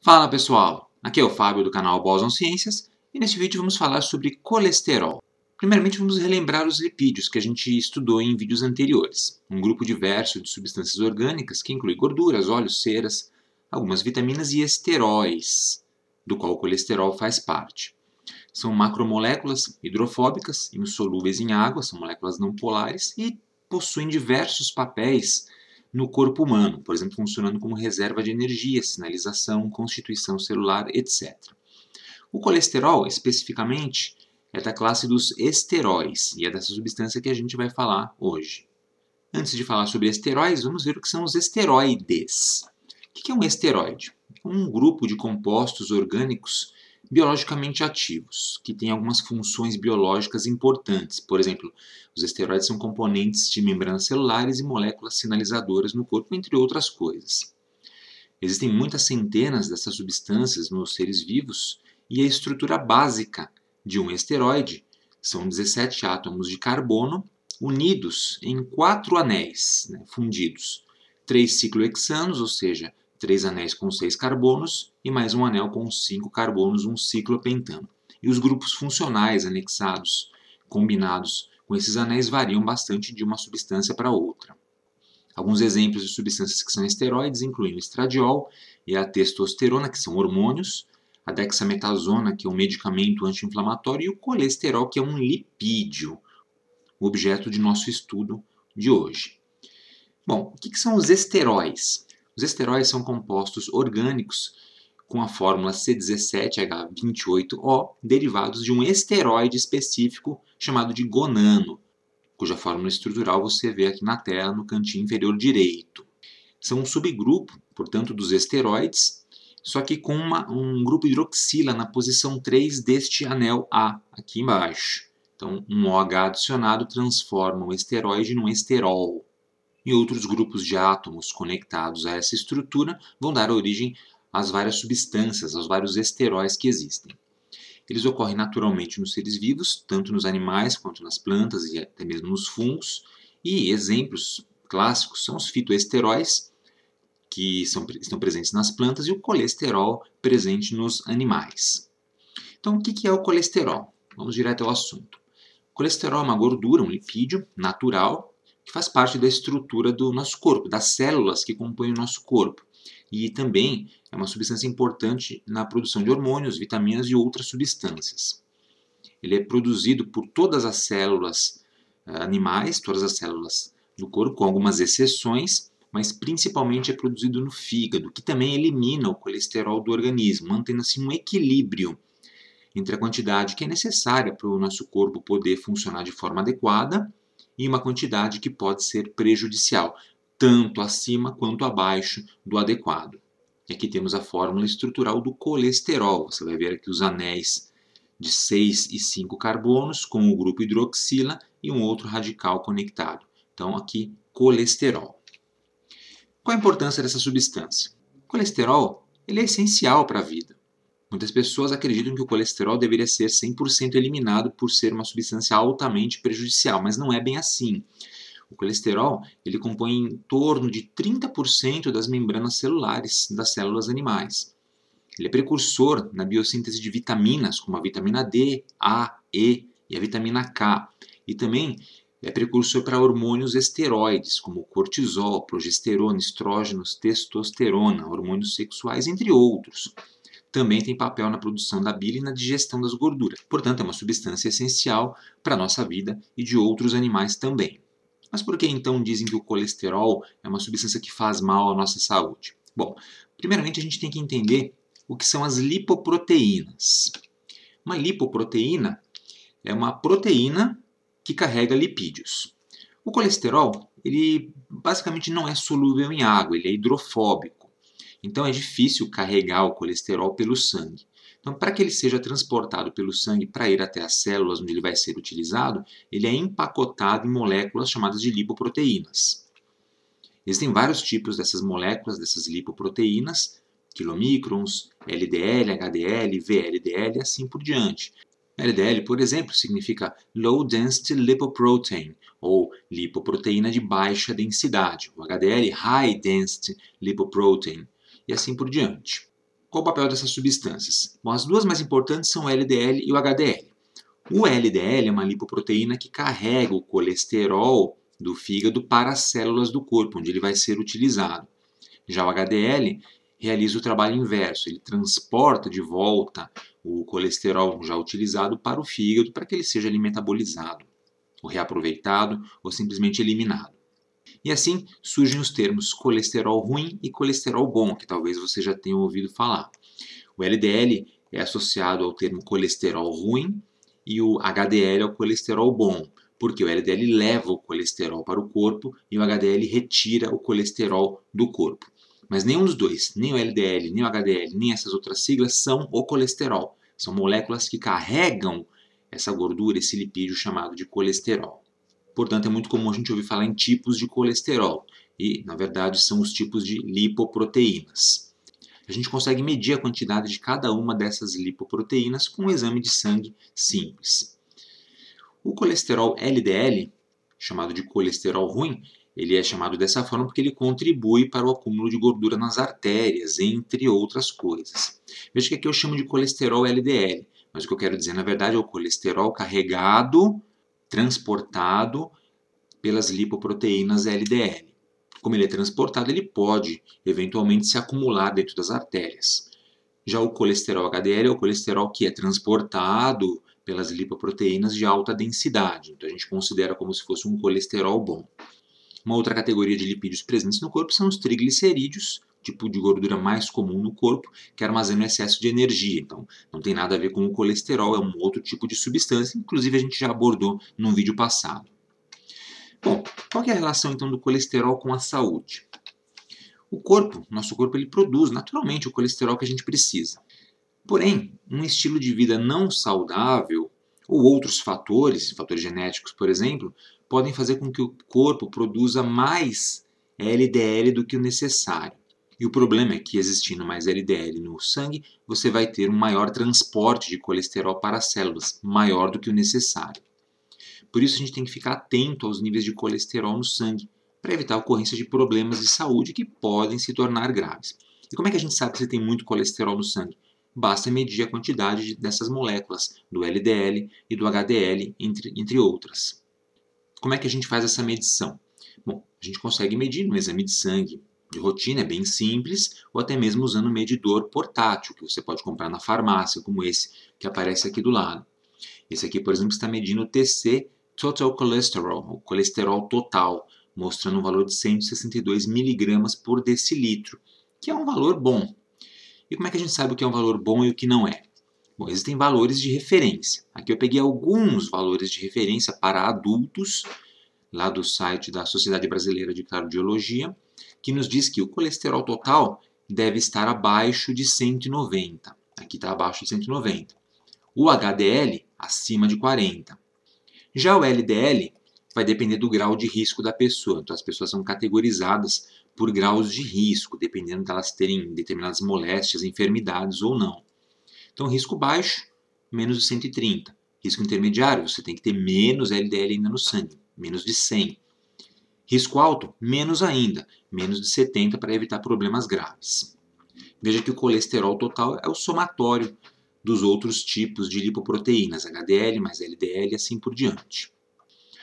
Fala pessoal, aqui é o Fábio do canal Boson Ciências e neste vídeo vamos falar sobre colesterol. Primeiramente vamos relembrar os lipídios que a gente estudou em vídeos anteriores. Um grupo diverso de substâncias orgânicas que inclui gorduras, óleos, ceras, algumas vitaminas e esteróis, do qual o colesterol faz parte. São macromoléculas hidrofóbicas, insolúveis em água, são moléculas não polares e possuem diversos papéis no corpo humano, por exemplo, funcionando como reserva de energia, sinalização, constituição celular, etc. O colesterol, especificamente, é da classe dos esteróis e é dessa substância que a gente vai falar hoje. Antes de falar sobre esteróis, vamos ver o que são os esteroides. O que é um esteroide? É um grupo de compostos orgânicos biologicamente ativos, que têm algumas funções biológicas importantes. Por exemplo, os esteroides são componentes de membranas celulares e moléculas sinalizadoras no corpo, entre outras coisas. Existem muitas centenas dessas substâncias nos seres vivos e a estrutura básica de um esteroide são 17 átomos de carbono unidos em 4 anéis, fundidos. 3 ciclohexanos, ou seja, 3 anéis com 6 carbonos e mais um anel com 5 carbonos, um ciclopentano. E os grupos funcionais anexados, combinados com esses anéis, variam bastante de uma substância para outra. Alguns exemplos de substâncias que são esteroides incluem o estradiol e a testosterona, que são hormônios, a dexametasona, que é um medicamento anti-inflamatório, e o colesterol, que é um lipídio, o objeto de nosso estudo de hoje. Bom, o que são os esteróis? Os esteróis são compostos orgânicos com a fórmula C17H28O, derivados de um esteroide específico chamado de gonano, cuja fórmula estrutural você vê aqui na tela no cantinho inferior direito. São um subgrupo, portanto, dos esteroides, só que com um grupo hidroxila na posição 3 deste anel A, aqui embaixo. Então, um OH adicionado transforma o esteroide num esterol. E outros grupos de átomos conectados a essa estrutura vão dar origem às várias substâncias, aos vários esteróis que existem. Eles ocorrem naturalmente nos seres vivos, tanto nos animais quanto nas plantas e até mesmo nos fungos. E exemplos clássicos são os fitoesteróis, que estão presentes nas plantas, e o colesterol presente nos animais. Então, o que é o colesterol? Vamos direto ao assunto. O colesterol é uma gordura, um lipídio natural, que faz parte da estrutura do nosso corpo, das células que compõem o nosso corpo. E também é uma substância importante na produção de hormônios, vitaminas e outras substâncias. Ele é produzido por todas as células animais, todas as células do corpo, com algumas exceções, mas principalmente é produzido no fígado, que também elimina o colesterol do organismo, mantendo assim um equilíbrio entre a quantidade que é necessária para o nosso corpo poder funcionar de forma adequada e uma quantidade que pode ser prejudicial, tanto acima quanto abaixo do adequado. E aqui temos a fórmula estrutural do colesterol. Você vai ver aqui os anéis de 6 e 5 carbonos com o grupo hidroxila e um outro radical conectado. Então aqui, colesterol. Qual a importância dessa substância? O colesterol ele é essencial para a vida. Muitas pessoas acreditam que o colesterol deveria ser 100% eliminado por ser uma substância altamente prejudicial, mas não é bem assim. O colesterol ele compõe em torno de 30% das membranas celulares das células animais. Ele é precursor na biossíntese de vitaminas, como a vitamina D, A, E e a vitamina K. E também é precursor para hormônios esteroides, como cortisol, progesterona, estrógenos, testosterona, hormônios sexuais, entre outros. Também tem papel na produção da bile e na digestão das gorduras. Portanto, é uma substância essencial para a nossa vida e de outros animais também. Mas por que então dizem que o colesterol é uma substância que faz mal à nossa saúde? Bom, primeiramente a gente tem que entender o que são as lipoproteínas. Uma lipoproteína é uma proteína que carrega lipídios. O colesterol, ele basicamente não é solúvel em água, ele é hidrofóbico. Então é difícil carregar o colesterol pelo sangue. Então, para que ele seja transportado pelo sangue para ir até as células onde ele vai ser utilizado, ele é empacotado em moléculas chamadas de lipoproteínas. Existem vários tipos dessas moléculas, dessas lipoproteínas, quilomicrons, LDL, HDL, VLDL e assim por diante. LDL, por exemplo, significa Low Density Lipoprotein, ou lipoproteína de baixa densidade. O HDL, High Density Lipoprotein, e assim por diante. Qual o papel dessas substâncias? Bom, as duas mais importantes são o LDL e o HDL. O LDL é uma lipoproteína que carrega o colesterol do fígado para as células do corpo, onde ele vai ser utilizado. Já o HDL realiza o trabalho inverso, ele transporta de volta o colesterol já utilizado para o fígado para que ele seja ali metabolizado, ou reaproveitado, ou simplesmente eliminado. E assim surgem os termos colesterol ruim e colesterol bom, que talvez você já tenha ouvido falar. O LDL é associado ao termo colesterol ruim e o HDL ao colesterol bom, porque o LDL leva o colesterol para o corpo e o HDL retira o colesterol do corpo. Mas nenhum dos dois, nem o LDL, nem o HDL, nem essas outras siglas são o colesterol. São moléculas que carregam essa gordura, esse lipídio chamado de colesterol. Portanto, é muito comum a gente ouvir falar em tipos de colesterol e, na verdade, são os tipos de lipoproteínas. A gente consegue medir a quantidade de cada uma dessas lipoproteínas com um exame de sangue simples. O colesterol LDL, chamado de colesterol ruim, ele é chamado dessa forma porque ele contribui para o acúmulo de gordura nas artérias, entre outras coisas. Veja que aqui eu chamo de colesterol LDL, mas o que eu quero dizer, na verdade, é o colesterol carregado, transportado pelas lipoproteínas LDL. Como ele é transportado, ele pode eventualmente se acumular dentro das artérias. Já o colesterol HDL é o colesterol que é transportado pelas lipoproteínas de alta densidade. Então a gente considera como se fosse um colesterol bom. Uma outra categoria de lipídios presentes no corpo são os triglicerídeos, tipo de gordura mais comum no corpo, que armazena o excesso de energia. Então, não tem nada a ver com o colesterol, é um outro tipo de substância, inclusive a gente já abordou num vídeo passado. Bom, qual é a relação então do colesterol com a saúde? Nosso corpo, ele produz naturalmente o colesterol que a gente precisa. Porém, um estilo de vida não saudável ou outros fatores genéticos, por exemplo, podem fazer com que o corpo produza mais LDL do que o necessário. E o problema é que, existindo mais LDL no sangue, você vai ter um maior transporte de colesterol para as células, maior do que o necessário. Por isso, a gente tem que ficar atento aos níveis de colesterol no sangue, para evitar a ocorrência de problemas de saúde que podem se tornar graves. E como é que a gente sabe se tem muito colesterol no sangue? Basta medir a quantidade dessas moléculas, do LDL e do HDL, entre outras. Como é que a gente faz essa medição? Bom, a gente consegue medir no exame de sangue de rotina, é bem simples, ou até mesmo usando um medidor portátil, que você pode comprar na farmácia, como esse que aparece aqui do lado. Esse aqui, por exemplo, está medindo o TC, Total Cholesterol, o colesterol total, mostrando um valor de 162 mg por decilitro, que é um valor bom. E como é que a gente sabe o que é um valor bom e o que não é? Bom, existem valores de referência. Aqui eu peguei alguns valores de referência para adultos, lá do site da Sociedade Brasileira de Cardiologia, que nos diz que o colesterol total deve estar abaixo de 190. Aqui está abaixo de 190. O HDL, acima de 40. Já o LDL vai depender do grau de risco da pessoa. Então, as pessoas são categorizadas por graus de risco, dependendo de elas terem determinadas moléstias, enfermidades ou não. Então, risco baixo, menos de 130. Risco intermediário, você tem que ter menos LDL ainda no sangue, menos de 100. Risco alto, menos ainda, menos de 70 para evitar problemas graves. Veja que o colesterol total é o somatório dos outros tipos de lipoproteínas, HDL mais LDL e assim por diante.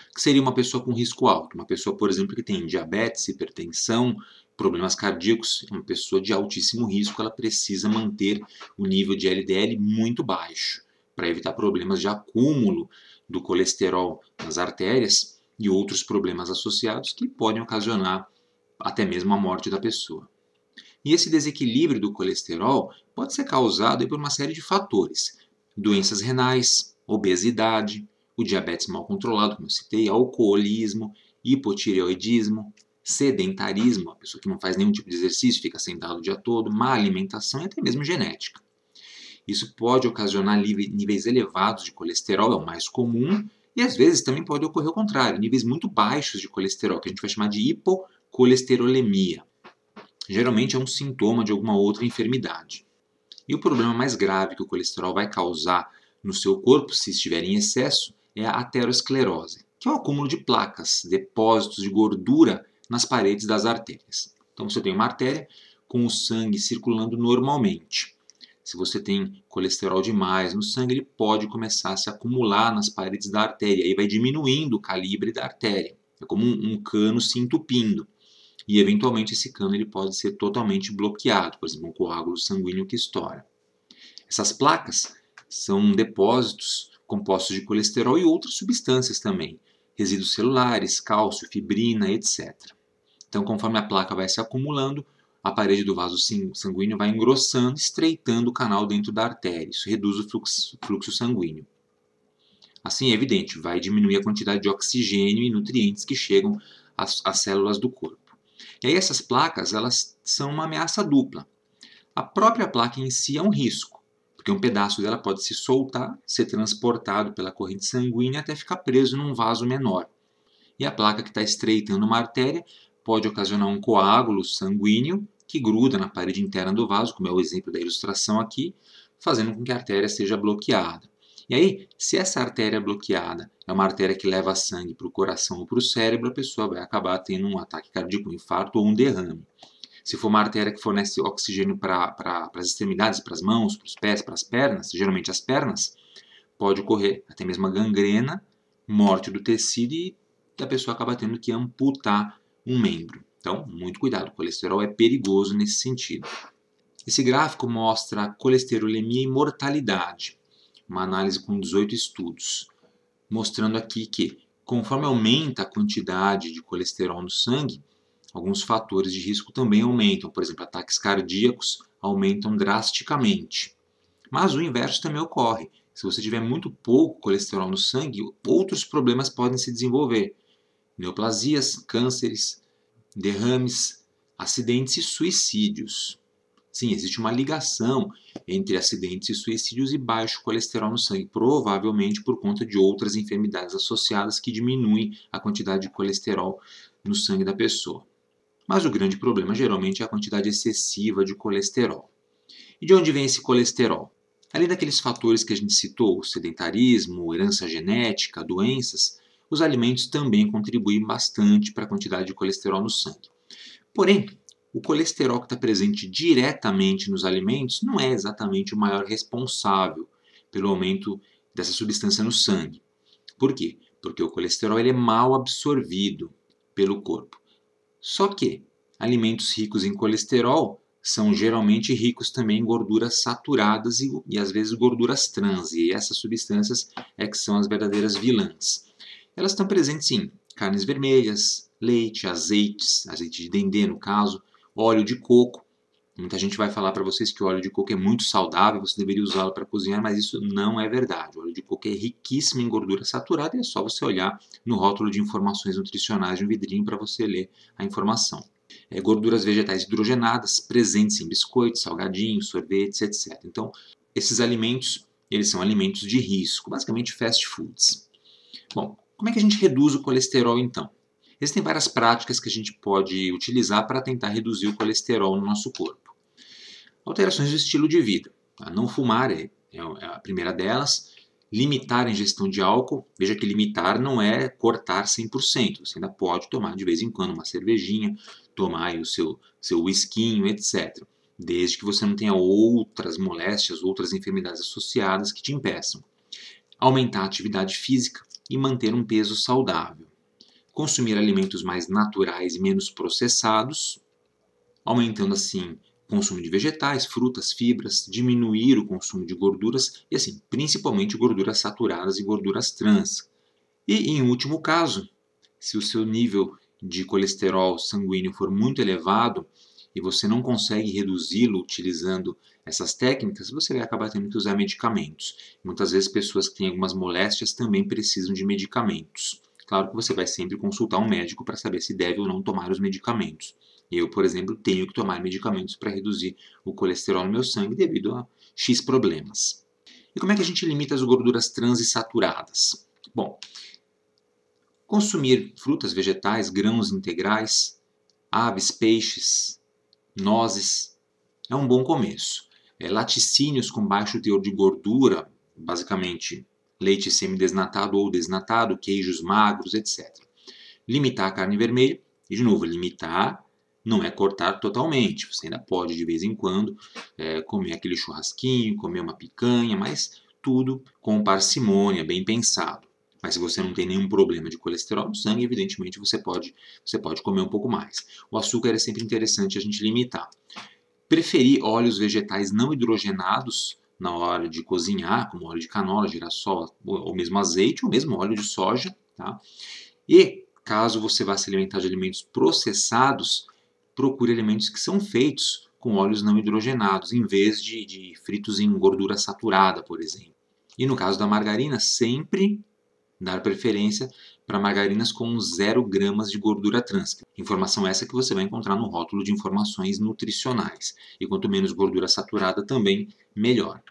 O que seria uma pessoa com risco alto? Uma pessoa, por exemplo, que tem diabetes, hipertensão, problemas cardíacos, uma pessoa de altíssimo risco, ela precisa manter o nível de LDL muito baixo, para evitar problemas de acúmulo do colesterol nas artérias e outros problemas associados que podem ocasionar até mesmo a morte da pessoa. E esse desequilíbrio do colesterol pode ser causado por uma série de fatores. Doenças renais, obesidade, o diabetes mal controlado, como eu citei, alcoolismo, hipotireoidismo, sedentarismo, a pessoa que não faz nenhum tipo de exercício, fica sentado o dia todo, má alimentação e até mesmo genética. Isso pode ocasionar níveis elevados de colesterol, é o mais comum, e às vezes também pode ocorrer o contrário, níveis muito baixos de colesterol, que a gente vai chamar de hipocolesterolemia. Geralmente é um sintoma de alguma outra enfermidade. E o problema mais grave que o colesterol vai causar no seu corpo, se estiver em excesso, é a aterosclerose, que é o acúmulo de placas, depósitos de gordura nas paredes das artérias. Então você tem uma artéria com o sangue circulando normalmente. Se você tem colesterol demais no sangue, ele pode começar a se acumular nas paredes da artéria, aí vai diminuindo o calibre da artéria. É como um cano se entupindo. E eventualmente esse cano ele pode ser totalmente bloqueado, por exemplo, um coágulo sanguíneo que estoura. Essas placas são depósitos compostos de colesterol e outras substâncias também, resíduos celulares, cálcio, fibrina, etc. Então, conforme a placa vai se acumulando, a parede do vaso sanguíneo vai engrossando, estreitando o canal dentro da artéria. Isso reduz o fluxo sanguíneo. Assim, é evidente, vai diminuir a quantidade de oxigênio e nutrientes que chegam às células do corpo. E aí essas placas, elas são uma ameaça dupla. A própria placa em si é um risco, porque um pedaço dela pode se soltar, ser transportado pela corrente sanguínea até ficar preso num vaso menor. E a placa que está estreitando uma artéria pode ocasionar um coágulo sanguíneo que gruda na parede interna do vaso, como é o exemplo da ilustração aqui, fazendo com que a artéria seja bloqueada. E aí, se essa artéria bloqueada é uma artéria que leva sangue para o coração ou para o cérebro, a pessoa vai acabar tendo um ataque cardíaco, um infarto ou um derrame. Se for uma artéria que fornece oxigênio para as extremidades, para as mãos, para os pés, para as pernas, geralmente as pernas, pode ocorrer até mesmo a gangrena, morte do tecido e a pessoa acaba tendo que amputar um membro. Então, muito cuidado, o colesterol é perigoso nesse sentido. Esse gráfico mostra a colesterolemia e mortalidade, uma análise com 18 estudos, mostrando aqui que, conforme aumenta a quantidade de colesterol no sangue, alguns fatores de risco também aumentam. Por exemplo, ataques cardíacos aumentam drasticamente. Mas o inverso também ocorre. Se você tiver muito pouco colesterol no sangue, outros problemas podem se desenvolver. Neoplasias, cânceres, derrames, acidentes e suicídios. Sim, existe uma ligação entre acidentes e suicídios e baixo colesterol no sangue, provavelmente por conta de outras enfermidades associadas que diminuem a quantidade de colesterol no sangue da pessoa. Mas o grande problema geralmente é a quantidade excessiva de colesterol. E de onde vem esse colesterol? Além daqueles fatores que a gente citou, sedentarismo, herança genética, doenças, os alimentos também contribuem bastante para a quantidade de colesterol no sangue. Porém, o colesterol que está presente diretamente nos alimentos não é exatamente o maior responsável pelo aumento dessa substância no sangue. Por quê? Porque o colesterol ele é mal absorvido pelo corpo. Só que alimentos ricos em colesterol são geralmente ricos também em gorduras saturadas e às vezes gorduras trans, e essas substâncias é que são as verdadeiras vilãs. Elas estão presentes em carnes vermelhas, leite, azeites, azeite de dendê no caso, óleo de coco. Muita gente vai falar para vocês que o óleo de coco é muito saudável, você deveria usá-lo para cozinhar, mas isso não é verdade. O óleo de coco é riquíssimo em gordura saturada e é só você olhar no rótulo de informações nutricionais de um vidrinho para você ler a informação. Gorduras vegetais hidrogenadas presentes em biscoitos, salgadinhos, sorvetes, etc. Então, esses alimentos, eles são alimentos de risco, basicamente fast foods. Bom, como é que a gente reduz o colesterol então? Existem várias práticas que a gente pode utilizar para tentar reduzir o colesterol no nosso corpo. Alterações do estilo de vida. Não fumar é a primeira delas. Limitar a ingestão de álcool. Veja que limitar não é cortar 100%. Você ainda pode tomar de vez em quando uma cervejinha, tomar aí o seu whiskinho, etc. Desde que você não tenha outras moléstias, outras enfermidades associadas que te impeçam. Aumentar a atividade física e manter um peso saudável. Consumir alimentos mais naturais e menos processados, aumentando assim o consumo de vegetais, frutas, fibras, diminuir o consumo de gorduras e assim, principalmente gorduras saturadas e gorduras trans. E em último caso, se o seu nível de colesterol sanguíneo for muito elevado e você não consegue reduzi-lo utilizando essas técnicas, você vai acabar tendo que usar medicamentos. Muitas vezes pessoas que têm algumas moléstias também precisam de medicamentos. Claro que você vai sempre consultar um médico para saber se deve ou não tomar os medicamentos. Eu, por exemplo, tenho que tomar medicamentos para reduzir o colesterol no meu sangue devido a X problemas. E como é que a gente limita as gorduras trans e saturadas? Bom, consumir frutas, vegetais, grãos integrais, aves, peixes, nozes é um bom começo. Laticínios com baixo teor de gordura, basicamente leite semidesnatado ou desnatado, queijos magros, etc. Limitar a carne vermelha e, de novo, limitar não é cortar totalmente, você ainda pode de vez em quando comer aquele churrasquinho, comer uma picanha, mas tudo com parcimônia, bem pensado. Mas se você não tem nenhum problema de colesterol no sangue, evidentemente você pode comer um pouco mais. O açúcar é sempre interessante a gente limitar. Preferir óleos vegetais não hidrogenados na hora de cozinhar, como óleo de canola, girassol, ou mesmo azeite, ou mesmo óleo de soja. Tá? E, caso você vá se alimentar de alimentos processados, procure alimentos que são feitos com óleos não hidrogenados, em vez de fritos em gordura saturada, por exemplo. E no caso da margarina, sempre dar preferência para margarinas com 0 gramas de gordura trans. Informação essa que você vai encontrar no rótulo de informações nutricionais. E quanto menos gordura saturada também, melhor.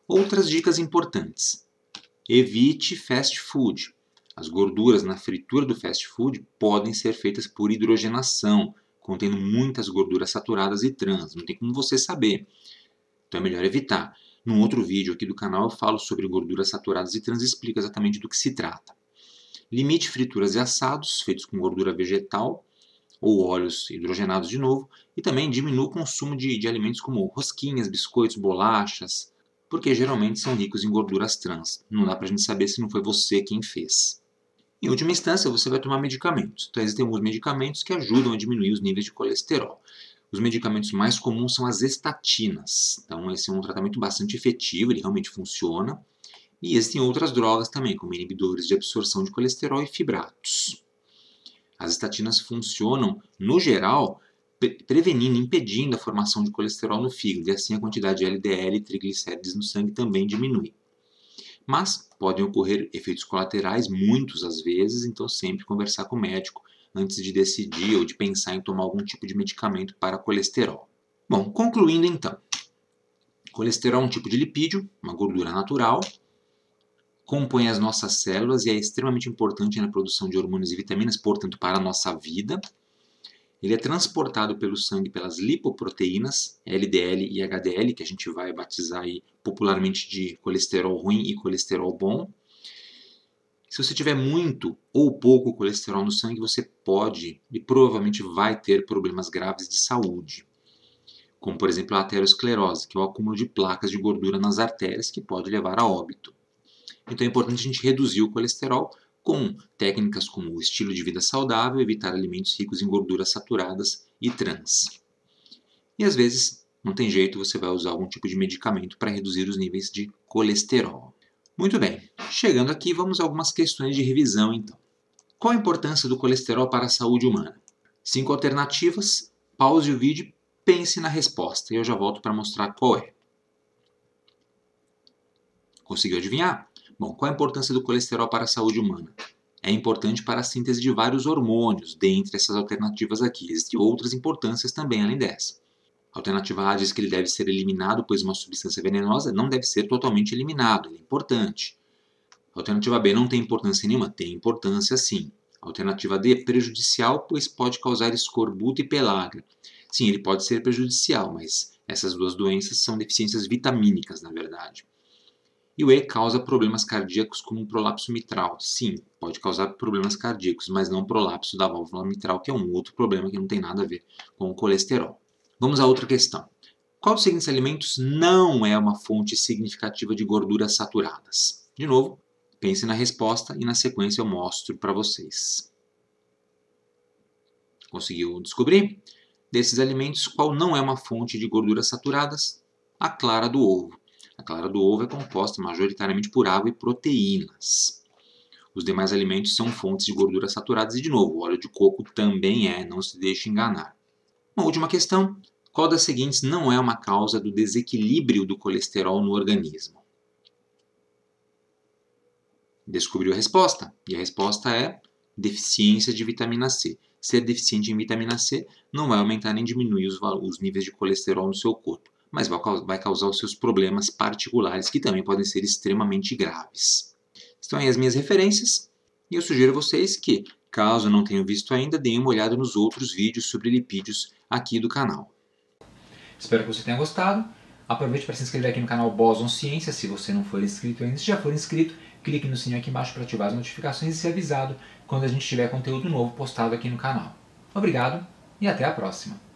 Outras dicas importantes. Evite fast food. As gorduras na fritura do fast food podem ser feitas por hidrogenação, contendo muitas gorduras saturadas e trans. Não tem como você saber. Então é melhor evitar. Num outro vídeo aqui do canal eu falo sobre gorduras saturadas e trans e explico exatamente do que se trata. Limite frituras e assados feitos com gordura vegetal ou óleos hidrogenados de novo. E também diminua o consumo de alimentos como rosquinhas, biscoitos, bolachas, porque geralmente são ricos em gorduras trans. Não dá pra gente saber se não foi você quem fez. Em última instância, você vai tomar medicamentos. Então existem alguns medicamentos que ajudam a diminuir os níveis de colesterol. Os medicamentos mais comuns são as estatinas. Então, esse é um tratamento bastante efetivo, ele realmente funciona. E existem outras drogas também, como inibidores de absorção de colesterol e fibratos. As estatinas funcionam, no geral, prevenindo, impedindo a formação de colesterol no fígado, e assim a quantidade de LDL e triglicérides no sangue também diminui. Mas podem ocorrer efeitos colaterais, muitos às vezes, então sempre conversar com o médico antes de decidir ou de pensar em tomar algum tipo de medicamento para colesterol. Bom, concluindo então. Colesterol é um tipo de lipídio, uma gordura natural, compõe as nossas células e é extremamente importante na produção de hormônios e vitaminas, portanto, para a nossa vida. Ele é transportado pelo sangue pelas lipoproteínas, LDL e HDL, que a gente vai batizar aí popularmente de colesterol ruim e colesterol bom. Se você tiver muito ou pouco colesterol no sangue, você pode e provavelmente vai ter problemas graves de saúde, como por exemplo a aterosclerose, que é o acúmulo de placas de gordura nas artérias que pode levar a óbito. Então é importante a gente reduzir o colesterol com técnicas como o estilo de vida saudável, evitar alimentos ricos em gorduras saturadas e trans. E às vezes, não tem jeito, você vai usar algum tipo de medicamento para reduzir os níveis de colesterol. Muito bem, chegando aqui, vamos a algumas questões de revisão então. Qual a importância do colesterol para a saúde humana? 5 alternativas, pause o vídeo, pense na resposta e eu já volto para mostrar qual é. Conseguiu adivinhar? Bom, qual a importância do colesterol para a saúde humana? É importante para a síntese de vários hormônios, dentre essas alternativas aqui. Existem outras importâncias também além dessa. A alternativa A diz que ele deve ser eliminado, pois uma substância venenosa não deve ser totalmente eliminado, ele é importante. A alternativa B não tem importância nenhuma, tem importância sim. A alternativa D, prejudicial, pois pode causar escorbuto e pelágia. Sim, ele pode ser prejudicial, mas essas duas doenças são deficiências vitamínicas, na verdade. E o E causa problemas cardíacos como um prolapso mitral. Sim, pode causar problemas cardíacos, mas não prolapso da válvula mitral, que é um outro problema que não tem nada a ver com o colesterol. Vamos a outra questão. Qual dos seguintes alimentos não é uma fonte significativa de gorduras saturadas? De novo, pense na resposta e na sequência eu mostro para vocês. Conseguiu descobrir? Desses alimentos, qual não é uma fonte de gorduras saturadas? A clara do ovo. A clara do ovo é composta majoritariamente por água e proteínas. Os demais alimentos são fontes de gorduras saturadas e, de novo, o óleo de coco também é, não se deixe enganar. Uma última questão. Qual das seguintes não é uma causa do desequilíbrio do colesterol no organismo? Descobriu a resposta? E a resposta é deficiência de vitamina C. Ser deficiente em vitamina C não vai aumentar nem diminuir os níveis de colesterol no seu corpo, mas vai causar os seus problemas particulares, que também podem ser extremamente graves. Estão aí as minhas referências, e eu sugiro a vocês que, caso não tenham visto ainda, deem uma olhada nos outros vídeos sobre lipídios aqui do canal. Espero que você tenha gostado. Aproveite para se inscrever aqui no canal Boson Ciência, se você não for inscrito ainda. Se já for inscrito, clique no sininho aqui embaixo para ativar as notificações e ser avisado quando a gente tiver conteúdo novo postado aqui no canal. Obrigado e até a próxima!